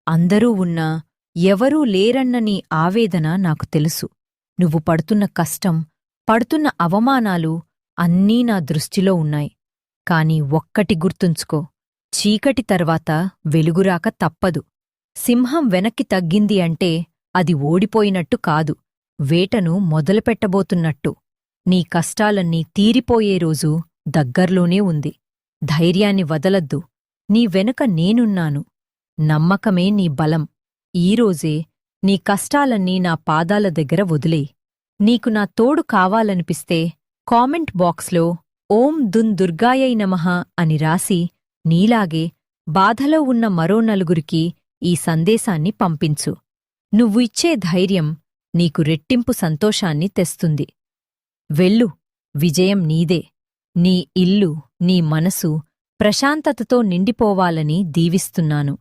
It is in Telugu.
అందరూ ఉన్నా ఎవరూ లేరన్న నీ ఆవేదన నాకు తెలుసు. నువ్వు పడుతున్న కష్టం, పడుతున్న అవమానాలు అన్నీ నా దృష్టిలో ఉన్నాయి. కాని ఒక్కటి గుర్తుంచుకో, చీకటి తర్వాత వెలుగురాక తప్పదు. సింహం వెనక్కి తగ్గింది అంటే అది ఓడిపోయినట్టు కాదు, వేటను మొదలుపెట్టబోతున్నట్టు. నీ కష్టాలన్నీ తీరిపోయే రోజు దగ్గర్లోనే ఉంది. ధైర్యాన్ని వదలద్దు. నీ వెనుక నేనున్నాను. నమ్మకమే నీ బలం. ఈరోజే నీ కష్టాలన్నీ నా పాదాల దగ్గర వదిలేయ్. నీకు నా తోడు కావాలనిపిస్తే కామెంట్ బాక్స్లో ఓం దున్ దుర్గాయై నమః అని రాసి నీలాగే బాధలో ఉన్న మరో నలుగురికి ఈ సందేశాన్ని పంపించు. నువ్వు ఇచ్చే ధైర్యం నీకు రెట్టింపు సంతోషాన్ని తెస్తుంది. వెళ్ళు, విజయం నీదే. నీ ఇల్లు, నీ మనసు ప్రశాంతతతో నిండిపోవాలని దీవిస్తున్నాను.